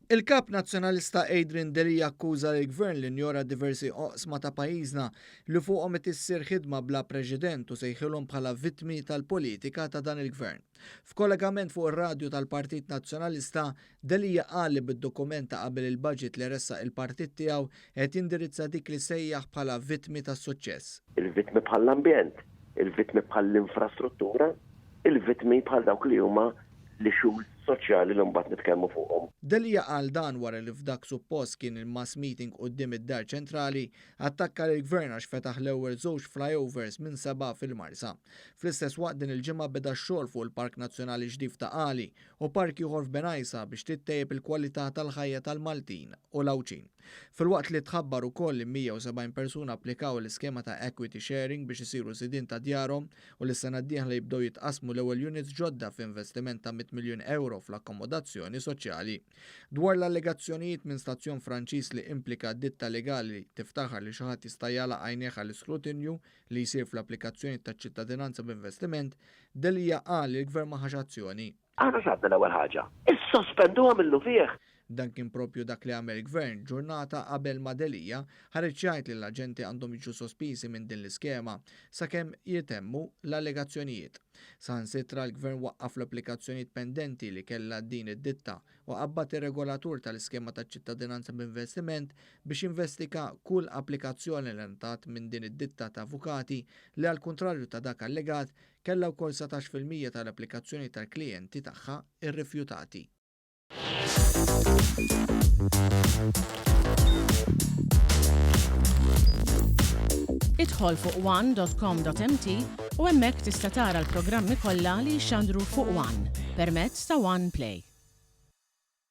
Il-kap nazzjonalista Adrian Deli jakkuża l-gvern li njora diversi oqsma ta' pajjiżna li fuqhom qed issir ħidma bla preċedent u sejħilhom bħala vittmi tal-politika ta' dan il-gvern. F'kollegament fuq ir-radju tal-Partit Nazzjonalista, Deli qal li bid-dokument ta' qabel il-budget li ressaq il-partit tiegħu qed jindirizza dik li sejjaħ bħala vittmi tas-suċċess. Il-vittmi bħall-ambjent, il-vittmi bħall-infrastruttura, il-vittmi bħal dawk li huma l-ixul soċjali li mbagħad nitkellmu fuqhom. Deli qal dan wara li f'dak suppost kien il-mass meeting quddiem id-Dar Ċentrali attakka l-gvern għax fetaħ l-ewwel żewġ flyovers minn 7 fil-Marsa. Fl-istess waqt din il-ġimgħa beda x-xogħol fuq il-Park Nazzjonali ġdid ta' Qali u park ieħor f'Benajsa biex tittejjeb il-kwalità tal-ħajja tal-Maltin u l-Awċin. Filwaqt li tħabbar ukoll li 170 persuna applikaw l-iskema ta' equity sharing biex isiru sidin ta' djarhom u li s-sena d-dieħla jibdew jitqasmu l-ewwel units ġodda f'investiment ta' 100 miljun euro fl-akkomodazzjoni soċjali. Dwar l-allegazzjonijiet minn stazzjon Franċiż li implika ditta legali tiftaħar li xi ħadd jista' jagħlaq għajnejha l-iskrutinju li jsir fl-applikazzjoni taċ-ċittadinanza b'investiment, Deli qal li l-gvern ma ħax azzjoni. Aħna x'għadna l-ewwel ħaġa. Issospenduha millu fih. Dan kien propju dak li għamel il-gvern ġurnata qabel ma Deli ħareġ jgħid li l-aġenti għandhom jiġu sospiżi minn din l-iskema sakemm jitemmu l-allegazzjonijiet. Saħansitra l-gvern waqqaf l-applikazzjonijiet pendenti li kellha din id-ditta u qabbat ir-regolatur tal-iskema taċ-ċittadinanza b'investiment biex investiga kull applikazzjoni li ntat minn din id-ditta ta' avukati li għal kontrarju ta' dak allegat kellha wkoll 17% tal-applikazzjoni tal-klijenti tagħha irrifjutati. Idħol fuq one.com.mt u hemmhekk tista' tara l-programmi kollha li jxandru fuq One permezz ta' One Play.